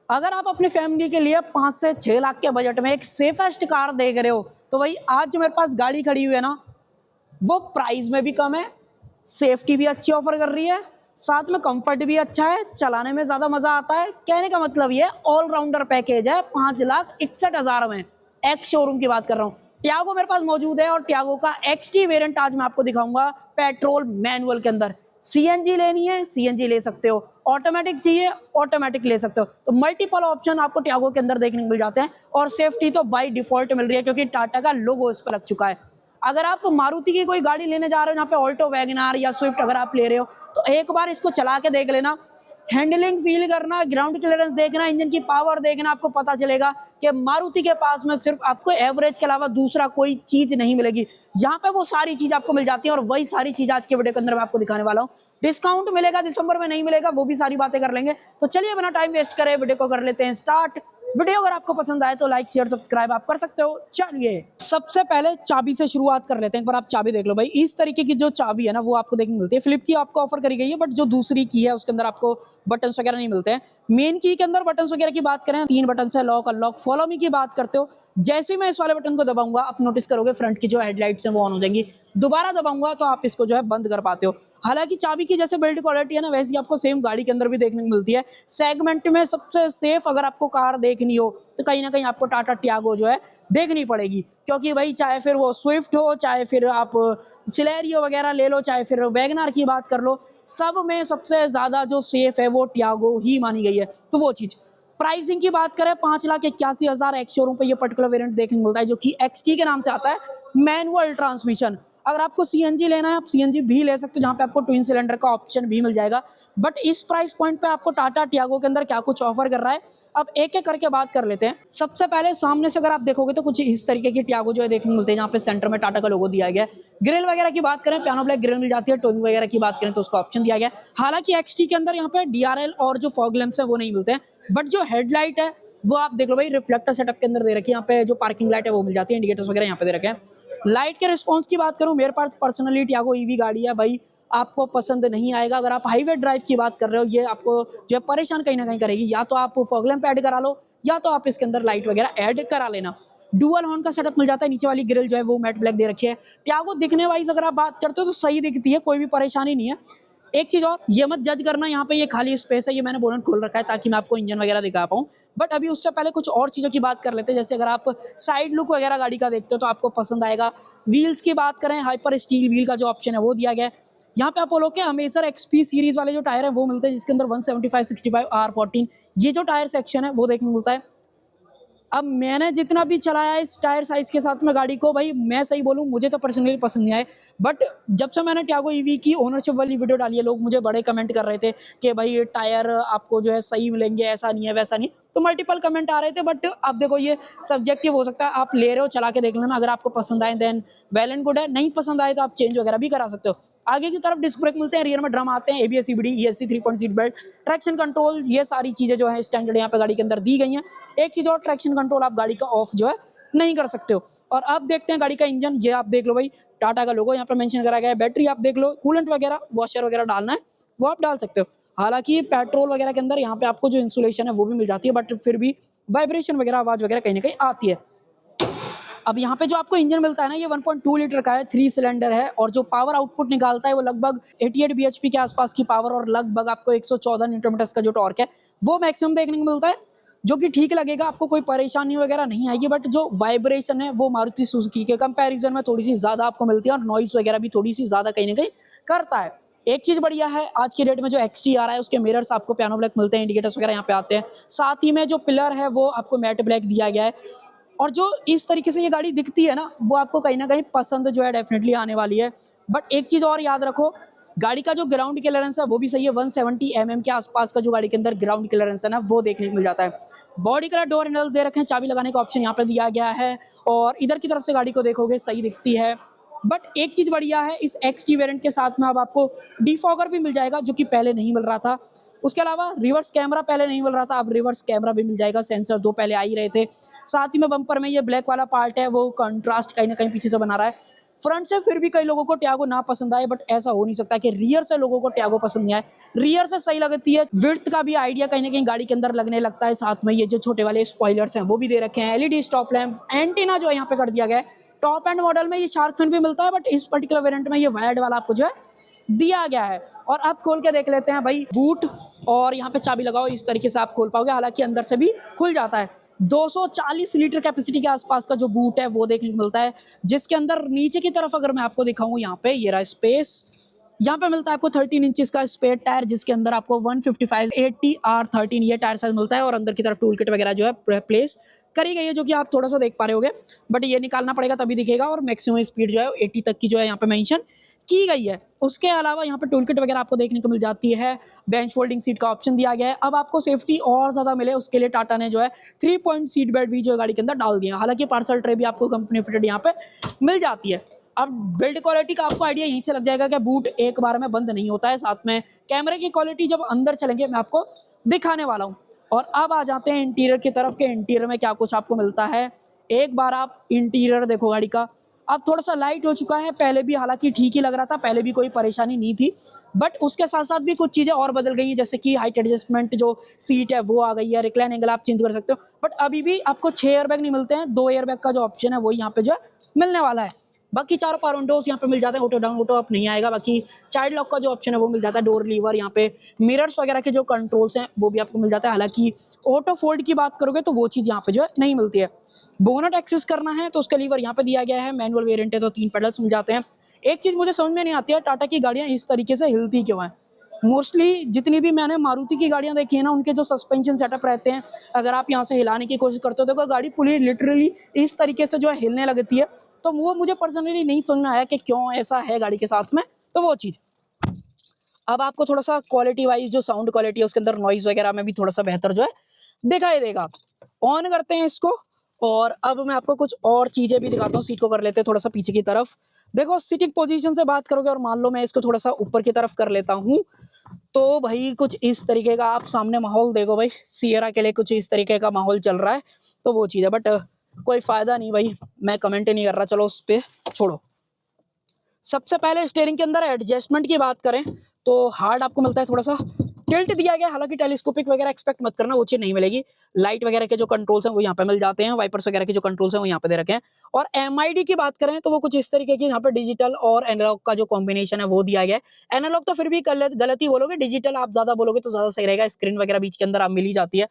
अगर आप अपनी फैमिली के लिए 5 से 6 लाख के बजट में एक सेफेस्ट कार देख रहे हो, तो भाई आज जो मेरे पास गाड़ी खड़ी हुई है ना, वो प्राइस में भी कम है, सेफ्टी भी अच्छी ऑफर कर रही है, साथ में कंफर्ट भी अच्छा है, चलाने में ज्यादा मजा आता है। कहने का मतलब ये ऑलराउंडर पैकेज है 5,61,000 में। एक्स शोरूम की बात कर रहा हूँ। टियागो मेरे पास मौजूद है और टियागो का एक्सटी वेरिएंट आज मैं आपको दिखाऊंगा पेट्रोल मैनुअल के अंदर। सीएनजी लेनी है सीएनजी ले सकते हो, ऑटोमेटिक चाहिए ऑटोमेटिक ले सकते हो। तो मल्टीपल ऑप्शन आपको टियागो के अंदर देखने को मिल जाते हैं और सेफ्टी तो बाय डिफॉल्ट मिल रही है क्योंकि टाटा का लोगो इस पर लग चुका है। अगर आप मारुति की कोई गाड़ी लेने जा रहे हो जहाँ पे ऑल्टो वैगनआर या स्विफ्ट अगर आप ले रहे हो, तो एक बार इसको चला के देख लेना, हैंडलिंग फील करना, ग्राउंड क्लियरेंस देखना, इंजन की पावर देखना, आपको पता चलेगा कि मारुति के पास में सिर्फ आपको एवरेज के अलावा दूसरा कोई चीज नहीं मिलेगी। यहाँ पे वो सारी चीज आपको मिल जाती है और वही सारी चीज आज के वीडियो के अंदर मैं आपको दिखाने वाला हूँ। डिस्काउंट मिलेगा दिसंबर में, नहीं मिलेगा वो भी सारी बातें कर लेंगे। तो चलिए बिना टाइम वेस्ट करे वीडियो को कर लेते हैं स्टार्ट। वीडियो अगर आपको पसंद आए तो लाइक शेयर सब्सक्राइब आप कर सकते हो। चलिए सबसे पहले चाबी से शुरुआत कर लेते हैं। एक बार आप चाबी देख लो भाई, इस तरीके की जो चाबी है ना वो आपको देखने मिलती है। फ्लिप की आपको ऑफर करी गई है, बट जो दूसरी की है उसके अंदर आपको बटन्स वगैरह नहीं मिलते हैं। मेन की के अंदर बटन्स वगैरह की बात करें, 3 बटन है, लॉक अनलॉक। फॉलो मी की बात करते हो, जैसे ही मैं इस वाले बटन को दबाऊंगा आप नोटिस करोगे फ्रंट की जो हेडलाइट्स हैं वो ऑन हो जाएंगी। दोबारा दबाऊंगा तो आप इसको जो है बंद कर पाते हो। हालांकि चाबी की जैसे बिल्ड क्वालिटी है ना, वैसी आपको सेम गाड़ी के अंदर भी देखने को मिलती है। सेगमेंट में सबसे सेफ अगर आपको कार देखनी हो तो कहीं ना कहीं आपको टाटा टियागो जो है देखनी पड़ेगी, क्योंकि भाई चाहे फिर वो स्विफ्ट हो, चाहे फिर आप सिलेरियो वगैरह ले लो, चाहे फिर वैगनआर की बात कर लो, सब में सबसे ज्यादा जो सेफ है वो टियागो ही मानी गई है। तो वो चीज प्राइसिंग की बात करें, 5,81,000 एक्स शोरूम पे ये पर्टिकुलर वेरिएंट देखने को मिलता है, जो कि एक्सटी के नाम से आता है, मैनुअल ट्रांसमिशन। अगर आपको सीएनजी लेना है आप सीएनजी भी ले सकते हो, जहां पे आपको ट्विन सिलेंडर का ऑप्शन भी मिल जाएगा। बट इस प्राइस पॉइंट पे आपको टाटा टियागो के अंदर क्या कुछ ऑफर कर रहा है, अब एक एक करके बात कर लेते हैं। सबसे पहले सामने से अगर आप देखोगे तो कुछ इस तरीके की टियागो जो है देखने को मिलते हैं, जहाँ पे सेंटर में टाटा का लोगो दिया गया है। ग्रिल वगैरह की बात करें, पियानो ब्लैक ग्रिल मिल जाती है। टोइंग वगैरह की बात करें तो उसका ऑप्शन दिया गया है। हालांकि एक्सटी के अंदर यहाँ पे डीआरएल और जो फॉग लैंप्स है वो नहीं मिलते हैं, बट जो हेडलाइट है वो आप देख लो भाई, रिफ्लेक्टर सेटअप के अंदर दे रखी है। यहाँ पे जो पार्किंग लाइट है वो मिल जाती है, इंडिकेटर्स वगैरह यहाँ पे दे रखे हैं। लाइट के रिस्पांस की बात करूं, मेरे पास पर्सनली टियागो ईवी गाड़ी है भाई, आपको पसंद नहीं आएगा। अगर आप हाईवे ड्राइव की बात कर रहे हो, ये आपको जो है परेशान कहीं ना कहीं करेगी। या तो आप फॉग लैंप ऐड करा लो, या तो आप इसके अंदर लाइट वगैरह ऐड करा लेना। डुअल हॉर्न का सेटअप मिल जाता है, नीचे वाली ग्रिल जो है वो मैट ब्लैक दे रखी है। टियागो दिखने वाइज अगर आप बात करते हो तो सही दिखती है, कोई भी परेशानी नहीं है। एक चीज और, ये मत जज करना यहाँ पे ये खाली स्पेस है, ये मैंने बोनट खोल रखा है ताकि मैं आपको इंजन वगैरह दिखा पाऊँ। बट अभी उससे पहले कुछ और चीजों की बात कर लेते हैं। जैसे अगर आप साइड लुक वगैरह गाड़ी का देखते हो तो आपको पसंद आएगा। व्हील्स की बात करें, हाइपर स्टील व्हील का जो ऑप्शन है वो दिया गया है। यहाँ पे अपोलो के अमेजर एक्सपी सीरीज वाले जो टायर है वो मिलते हैं, जिसके अंदर 175/65 R14 ये जो टायर सेक्शन है वो देखने को मिलता है। अब मैंने जितना भी चलाया इस टायर साइज के साथ में गाड़ी को, भाई मैं सही बोलूं मुझे तो पर्सनली पसंद नहीं आए। बट जब से मैंने टियागो ईवी की ओनरशिप वाली वीडियो डाली है, लोग मुझे बड़े कमेंट कर रहे थे कि भाई ये टायर आपको जो है सही मिलेंगे, ऐसा नहीं है वैसा नहीं, तो मल्टीपल कमेंट आ रहे थे। बट अब देखो ये सब्जेक्टिव हो सकता है, आप ले रहे हो चला के देख लेना, अगर आपको पसंद आए देन वेल एंड गुड है, नहीं पसंद आए तो आप चेंज वगैरह भी करा सकते हो। आगे की तरफ डिस्क ब्रेक मिलते हैं, रियर में ड्रम आते हैं, ABS CBD ESC 3 seat belt, traction control, ये सारी चीजें जो है स्टैंडर्ड यहाँ पे गाड़ी के अंदर दी गई हैं। एक चीज और, ट्रैक्शन कंट्रोल आप गाड़ी का ऑफ जो है नहीं कर सकते हो। और अब देखते हैं गाड़ी का इंजन, ये आप देख लो भाई, टाटा का लोगो यहाँ पे मेंशन करा गया है। बैटरी आप देख लो, कूलेंट वगैरह वॉशर वगैरह डालना है वो आप डाल सकते हो। हालांकि पेट्रोल वगैरह के अंदर यहाँ पे आपको जो इंसुलेशन है वो भी मिल जाती है, बट फिर भी वाइब्रेशन वगैरह आवाज वगैरह कहीं ना कहीं आती है। अब यहाँ पे जो आपको इंजन मिलता है ना, ये 1.2 लीटर का है, 3 सिलेंडर है, और जो पावर आउटपुट निकालता है वो लगभग 88 bhp के आसपास की पावर और लगभग आपको 114 न्यूटन मीटर का जो टॉर्क है वो मैक्सिमम देखने को मिलता है, जो कि ठीक लगेगा, आपको कोई परेशानी वगैरह नहीं आएगी। बट जो वाइब्रेशन है वो मारुति सुजुकी के कंपैरिजन में थोड़ी सी ज्यादा आपको मिलती है, और नॉइस वगैरह भी थोड़ी सी ज्यादा कहीं ना कहीं करता है। एक चीज बढ़िया है, आज की डेट में जो XT आ रहा है उसके मिरर्स आपको पियानो ब्लैक मिलते हैं, इंडिकेटर्स वगैरह यहाँ पे आते हैं। साथ ही में जो पिलर है वो आपको मैट ब्लैक दिया गया है, और जो इस तरीके से ये गाड़ी दिखती है ना वो आपको कहीं ना कहीं पसंद जो है डेफिनेटली आने वाली है। बट एक चीज और याद रखो, गाड़ी का जो ग्राउंड क्लियरेंस है वो भी सही है, 170 mm के आसपास का जो गाड़ी के अंदर ग्राउंड क्लियरेंस है ना वो देखने को मिल जाता है। बॉडी कलर डोर हैंडल दे रखे हैं, चाबी लगाने का ऑप्शन यहाँ पे दिया गया है, और इधर की तरफ से गाड़ी को देखोगे सही दिखती है। बट एक चीज बढ़िया है, इस XT वेरिएंट के साथ में अब आपको डिफॉगर भी मिल जाएगा, जो कि पहले नहीं मिल रहा था। उसके अलावा रिवर्स कैमरा पहले नहीं मिल रहा था, अब रिवर्स कैमरा भी मिल जाएगा। सेंसर 2 पहले आ ही रहे थे। साथ ही में बम्पर में ये ब्लैक वाला पार्ट है वो कंट्रास्ट कहीं ना कहीं पीछे से बना रहा है। फ्रंट से फिर भी कई लोगों को टियागो ना पसंद आए, बट ऐसा हो नहीं सकता कि रियर से लोगों को टियागो पसंद नहीं आए। रियर से सही लगती है, विड्थ का भी आइडिया कहीं ना कहीं गाड़ी के अंदर लगने लगता है। साथ में ये जो छोटे वाले स्पॉयलर्स हैं वो भी दे रखे हैं, एलईडी स्टॉप लैम्प, एंटीना जो है यहाँ पे कर दिया गया है। टॉप एंड मॉडल में ये शार्क फिन भी मिलता है, बट इस पर्टिकुलर वेरिएंट में ये वायर्ड वाला आपको जो है दिया गया है। और आप खोल के देख लेते हैं भाई, बूट और यहाँ पे चाबी लगाओ, इस तरीके से आप खोल पाओगे, हालांकि अंदर से भी खुल जाता है। 240 लीटर कैपेसिटी के आसपास का जो बूट है वो देखने को मिलता है, जिसके अंदर नीचे की तरफ अगर मैं आपको दिखाऊं, यहाँ पे ये रहा स्पेस, यहाँ पे मिलता है आपको 13 इंचेस का स्पेयर टायर, जिसके अंदर आपको 155/80R13 ये टायर साइज मिलता है। और अंदर की तरफ टूल किट वगैरह जो है प्लेस करी गई है, जो कि आप थोड़ा सा देख पा रहे होगे, बट ये निकालना पड़ेगा तभी दिखेगा। और मैक्सिमम स्पीड जो है 80 तक की जो है यहाँ पे मेंशन की गई है। उसके अलावा यहाँ पे टूल किट वगैरह आपको देखने को मिल जाती है, बेंच फोल्डिंग सीट का ऑप्शन दिया गया है। अब आपको सेफ्टी और ज्यादा मिले उसके लिए टाटा ने जो है 3 पॉइंट सीट बेल्ट भी जो है गाड़ी के अंदर डाल दिया है। हालांकि पार्सल ट्रे भी आपको कंपनी फिटेड यहाँ पे मिल जाती है। अब बिल्ड क्वालिटी का आपको आइडिया यहीं से लग जाएगा कि बूट एक बार में बंद नहीं होता है। साथ में कैमरे की क्वालिटी जब अंदर चलेंगे मैं आपको दिखाने वाला हूँ। और अब आ जाते हैं इंटीरियर की तरफ के, इंटीरियर में क्या कुछ आपको मिलता है। एक बार आप इंटीरियर देखो गाड़ी का, अब थोड़ा सा लाइट हो चुका है, पहले भी हालांकि ठीक ही लग रहा था, पहले भी कोई परेशानी नहीं थी, बट उसके साथ साथ भी कुछ चीज़ें और बदल गई हैं, जैसे कि हाइट एडजस्टमेंट जो सीट है वो आ गई है, रिक्लाइन एंगल आप चेंज कर सकते हो। बट अभी भी आपको 6 एयरबैग नहीं मिलते हैं, 2 एयरबैग का जो ऑप्शन है वो यहाँ पे जो है मिलने वाला है। बाकी चारों पावर विंडोज यहाँ पे मिल जाते हैं, ऑटो डाउन ऑटो अप नहीं आएगा। बाकी चाइल्ड लॉक का जो ऑप्शन है वो मिल जाता है, डोर लीवर, यहाँ पे मिरर्स वगैरह के जो कंट्रोल्स हैं वो भी आपको मिल जाता है। हालांकि ऑटो फोल्ड की बात करोगे तो वो चीज़ यहाँ पे जो है नहीं मिलती है। बोनट एक्सेस करना है तो उसका लीवर यहाँ पे दिया गया है, मैनुअल वेरिएंट है तो 3 पेडल्स मिल जाते हैं। एक चीज़ मुझे समझ में नहीं आती है, टाटा की गाड़ियाँ इस तरीके से हिलती क्यों हैं। मोस्टली जितनी भी मैंने मारुति की गाड़ियां देखी है ना, उनके जो सस्पेंशन सेटअप रहते हैं, अगर आप यहाँ से हिलाने की कोशिश करते हो तो गाड़ी पूरी लिटरली इस तरीके से जो है हिलने लगती है। तो वो मुझे पर्सनली नहीं समझ में आया कि क्यों ऐसा है गाड़ी के साथ में, तो वो चीज़। अब आपको थोड़ा सा क्वालिटी वाइज जो साउंड क्वालिटी है उसके अंदर नॉइज वगैरह में भी थोड़ा सा बेहतर जो है दिखाई देगा। ऑन करते हैं इसको, और अब मैं आपको कुछ और चीज़ें भी दिखाता हूँ। सीट को कर लेते हैं थोड़ा सा पीछे की तरफ। देखो सीटिंग पोजीशन से बात करोगे और मान लो मैं इसको थोड़ा सा ऊपर की तरफ कर लेता हूँ, तो भाई कुछ इस तरीके का आप सामने माहौल देखो भाई, सियरा के लिए कुछ इस तरीके का माहौल चल रहा है, तो वो चीज़ है। बट कोई फ़ायदा नहीं भाई, मैं कमेंट नहीं कर रहा, चलो उस पर छोड़ो। सबसे पहले स्टीयरिंग के अंदर एडजस्टमेंट की बात करें तो हार्ड आपको मिलता है, थोड़ा सा टिल्ट दिया गया, हालांकि टेलीस्कोपिक वगैरह एक्सपेक्ट मत करना, वो चीज़ नहीं मिलेगी। लाइट वगैरह के जो कंट्रोल्स हैं वो यहाँ पे मिल जाते हैं, वाइपर्स वगैरह के जो कंट्रोल्स हैं वो यहाँ पे दे रखे हैं। और एमआईडी की बात करें तो वो कुछ इस तरीके की यहाँ पे डिजिटल और एनालॉग का जो कॉम्बिनेशन है वो दिया गया है। एनालॉग तो फिर भी गलत ही बोलोगे, डिजिटल आप ज्यादा बोलोगे तो ज्यादा सही रहेगा। स्क्रीन वगैरह बीच के अंदर आप मिल ही जाती है,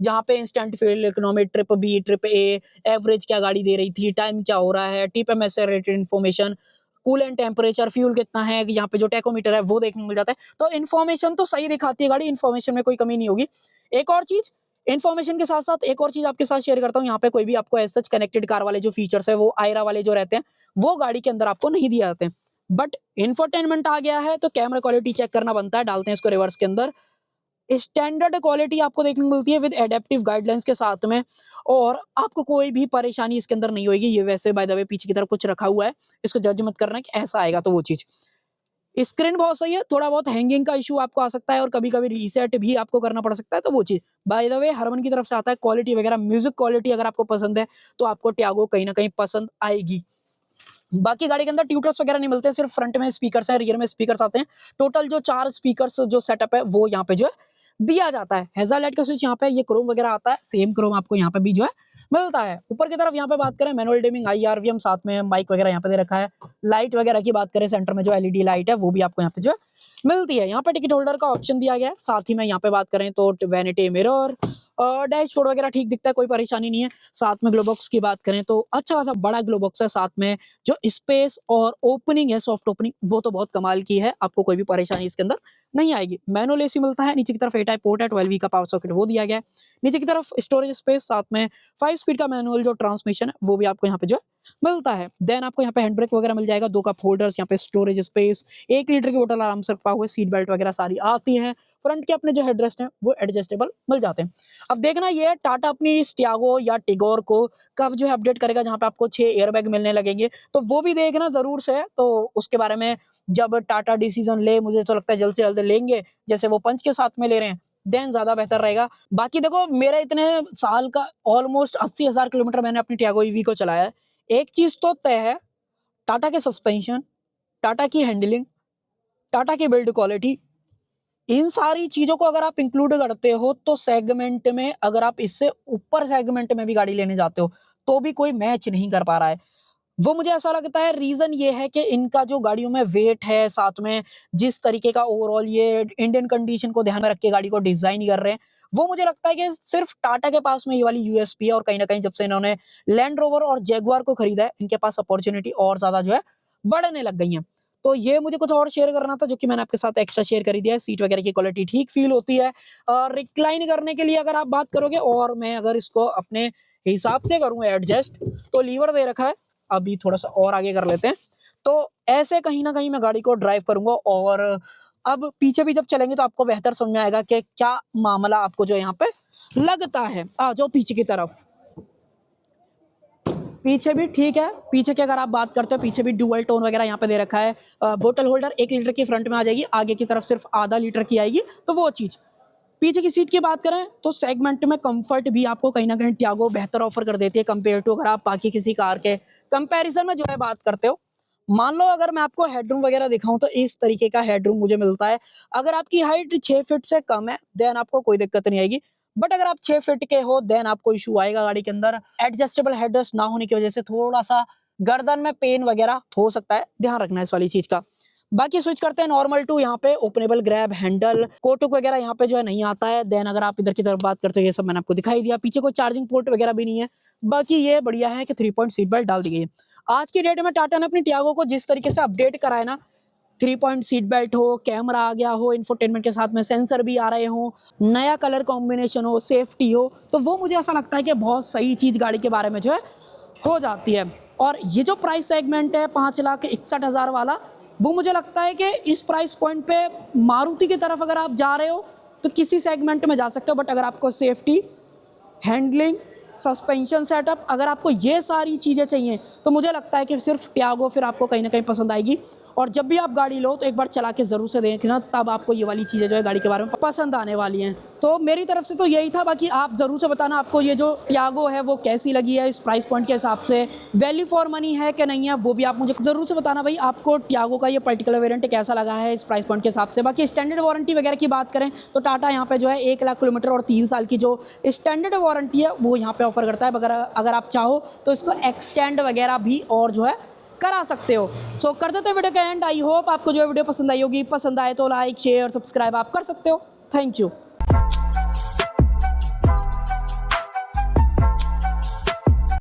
जहाँ पे instant fuel economy, trip B, trip A, average क्या गाड़ी दे रही थी, टाइम क्या हो रहा है, TPM rated information, coolant temperature, fuel कितना है, यहाँ पे जो टैकोमीटर है वो देखने को मिल जाता है। तो इन्फॉर्मेशन तो सही दिखाती है गाड़ी, इन्फॉर्मेशन में कोई कमी नहीं होगी। एक और चीज, इन्फॉर्मेशन के साथ साथ एक और चीज आपके साथ शेयर करता हूँ, यहाँ पे कोई भी आपको एज सच कनेक्टेड कार वाले जो फीचर्स है वो आयरा वाले जो रहते हैं वो गाड़ी के अंदर आपको नहीं दिए जाते हैं। बट इंफोटेनमेंट आ गया है तो कैमरा क्वालिटी चेक करना बनता है, डालते हैं इसको रिवर्स के अंदर। स्टैंडर्ड क्वालिटी आपको देखने को मिलती है विद एडेप्टिव गाइडलाइंस के साथ में, और आपको कोई भी परेशानी इसके अंदर नहीं होगी। ये वैसे बाय द वे पीछे की तरफ कुछ रखा हुआ है, इसको जज मत करना कि ऐसा आएगा, तो वो चीज। स्क्रीन बहुत सही है, थोड़ा बहुत हैंगिंग का इशू आपको आ सकता है और कभी कभी रीसेट भी आपको करना पड़ सकता है, तो वो चीज। बाय द वे हरमन की तरफ से आता है क्वालिटी वगैरह, म्यूजिक क्वालिटी अगर आपको पसंद है तो आपको टियागो कहीं ना कहीं पसंद आएगी। बाकी गाड़ी के अंदर ट्यूटर्स वगैरह नहीं मिलते, सिर्फ फ्रंट में स्पीकर्स है, रियर में स्पीकर्स आते हैं। टोटल जो 4 स्पीकर्स जो सेटअप है वो यहाँ पे जो है दिया जाता है। हेजालाइट का स्विच यहाँ पे, ये क्रोम वगैरह आता है, सेम क्रोम आपको यहाँ पे भी जो है मिलता है। ऊपर की तरफ यहाँ पे बात करें मैनुअल डिमिंग, IRVM, साथ में माइक वगैरह यहाँ पे दे रखा है। लाइट वगैरह की बात करें, सेंटर में जो LED लाइट है वो भी आपको यहाँ पे जो है मिलती है। यहाँ पे टिकट होल्डर का ऑप्शन दिया गया है। साथ ही में यहाँ पे बात करें तो वैनिटी मिरर, डैशबोर्ड वगैरह ठीक दिखता है, कोई परेशानी नहीं है। साथ में ग्लोबॉक्स की बात करें तो अच्छा खासा बड़ा ग्लोबॉक्स है, साथ में जो स्पेस और ओपनिंग है, सॉफ्ट ओपनिंग, वो तो बहुत कमाल की है, आपको कोई भी परेशानी इसके अंदर नहीं आएगी। मैनुअल AC मिलता है, नीचे की तरफ A टाइप पोर्ट है, 12V का पावर सॉकेट वो दिया गया है। नीचे की तरफ स्टोरेज स्पेस, साथ में 5 स्पीड का मैनुअल जो ट्रांसमिशन है वो भी आपको यहाँ पे जो मिलता है। देन आपको यहाँ पे हैंड ब्रेक वगैरह मिल जाएगा, 2 कप होल्डर्स, यहाँ पे स्टोरेज स्पेस, 1 लीटर की बोतल आराम से रख पाओगे, सीट बेल्ट वगैरह सारी आती है। फ्रंट के अपने जो हेडरेस्ट हैं वो एडजस्टेबल मिल जाते हैं। अब देखना ये टाटा अपनी इस टियागो या टिगोर को कब जो है अपडेट करेगा, जहाँ पे आपको 6 एयरबैग मिलने लगेंगे, तो वो भी देखना जरूर से है। तो उसके बारे में जब टाटा डिसीजन ले, मुझे तो लगता है जल्द से जल्द लेंगे, जैसे वो पंच के साथ में ले रहे हैं, देन ज्यादा बेहतर रहेगा। बाकी देखो मेरा इतने साल का ऑलमोस्ट 80,000 किलोमीटर मैंने अपनी टियागो EV को चलाया है, एक चीज तो तय है, टाटा के सस्पेंशन, टाटा की हैंडलिंग, टाटा की बिल्ड क्वालिटी, इन सारी चीजों को अगर आप इंक्लूड करते हो तो सेगमेंट में, अगर आप इससे ऊपर सेगमेंट में भी गाड़ी लेने जाते हो तो भी कोई मैच नहीं कर पा रहा है। वो मुझे ऐसा लगता है रीजन ये है कि इनका जो गाड़ियों में वेट है, साथ में जिस तरीके का ओवरऑल ये इंडियन कंडीशन को ध्यान में रख के गाड़ी को डिजाइन कर रहे हैं, वो मुझे लगता है कि सिर्फ टाटा के पास में ये वाली यूएसपी है। और कहीं ना कहीं जब से इन्होंने लैंड रोवर और जैगुआर को खरीदा है, इनके पास अपॉर्चुनिटी और ज्यादा जो है बढ़ने लग गई है। तो ये मुझे कुछ और शेयर करना था जो कि मैंने आपके साथ एक्स्ट्रा शेयर कर दिया है। सीट वगैरह की क्वालिटी ठीक फील होती है। रिक्लाइन करने के लिए अगर आप बात करोगे, और मैं अगर इसको अपने हिसाब से करूँ एडजस्ट, तो लीवर दे रखा है, अभी थोड़ा सा और आगे कर लेते हैं। तो ऐसे कहीं ना कहीं मैं गाड़ी को ड्राइव करूंगा, और अब पीछे भी जब चलेंगे तो आपको बेहतर समझ में आएगा कि क्या मामला आपको जो यहाँ पे लगता है। आ जाओ पीछे की तरफ। पीछे भी ठीक है, पीछे की अगर आप बात करते हो, पीछे भी डुअल टोन वगैरह यहाँ पे दे रखा है। बोतल होल्डर 1 लीटर की फ्रंट में आ जाएगी, आगे की तरफ सिर्फ आधा लीटर की आएगी, तो वो चीज। पीछे की सीट की बात करें तो सेगमेंट में कंफर्ट भी आपको कहीं ना कहीं टियागो बेहतर ऑफर कर देती है कंपेयर टू, अगर आप बाकी किसी कार के कंपैरिजन में जो है बात करते हो। मान लो अगर मैं आपको हेडरूम वगैरह दिखाऊं तो इस तरीके का हेडरूम मुझे मिलता है। अगर आपकी हाइट 6 फीट से कम है देन आपको कोई दिक्कत नहीं आएगी, बट अगर आप 6 फीट के हो देन आपको इशू आएगा गाड़ी के अंदर। एडजस्टेबल हेडरेस्ट ना होने की वजह से थोड़ा सा गर्दन में पेन वगैरह हो सकता है, ध्यान रखना है इस वाली चीज का। बाकी स्विच करते हैं नॉर्मल टू, यहाँ पे ओपनेबल ग्रैब हैंडल, कोटुक वगैरह यहाँ पे जो है नहीं आता है। देन अगर आप इधर की तरफ बात करते हो, ये सब मैंने आपको दिखाई दिया। पीछे कोई चार्जिंग पोर्ट वगैरह भी नहीं है। बाकी ये बढ़िया है कि 3 पॉइंट सीट बेल्ट डाल दी गई है। आज की डेट में टाटा ने अपनी टियागो को जिस तरीके से अपडेट करा है ना, 3 पॉइंट सीट बेल्ट हो, कैमरा आ गया हो, इंफोटेनमेंट के साथ में सेंसर भी आ रहे हो, नया कलर कॉम्बिनेशन हो, सेफ्टी हो, तो वो मुझे ऐसा लगता है कि बहुत सही चीज गाड़ी के बारे में जो है हो जाती है। और ये जो प्राइस सेगमेंट है 5,61,000 वाला, वो मुझे लगता है कि इस प्राइस पॉइंट पे मारुति की तरफ अगर आप जा रहे हो तो किसी सेगमेंट में जा सकते हो, बट अगर आपको सेफ्टी, हैंडलिंग, सस्पेंशन सेटअप, अगर आपको ये सारी चीज़ें चाहिए तो मुझे लगता है कि सिर्फ टियागो फिर आपको कहीं ना कहीं पसंद आएगी। और जब भी आप गाड़ी लो तो एक बार चला के ज़रूर से देखना, तब आपको ये वाली चीज़ें जो है गाड़ी के बारे में पसंद आने वाली हैं। तो मेरी तरफ से तो यही था, बाकी आप ज़रूर से बताना आपको ये जो टियागो है वो कैसी लगी है इस प्राइस पॉइंट के हिसाब से, वैल्यू फॉर मनी है कि नहीं है, वो भी आप मुझे ज़रूर से बताना भाई आपको टियागो का ये पर्टिकुलर वेरिएंट कैसा लगा है इस प्राइस पॉइंट के हिसाब से। बाकी स्टैंडर्ड वारंटी वगैरह की बात करें तो टाटा यहाँ पे जो है 1 लाख किलोमीटर और 3 साल की जो स्टैंडर्ड वारंटी है वो यहाँ पे ऑफर करता है। अगर आप चाहो तो इसको एक्सटेंड वगैरह भी और जो है करा सकते हो। सो कर देते वीडियो का एंड। आई होप आपको जो वीडियो पसंद आई होगी, पसंद आए तो लाइक शेयर सब्सक्राइब आप कर सकते हो। Thank you.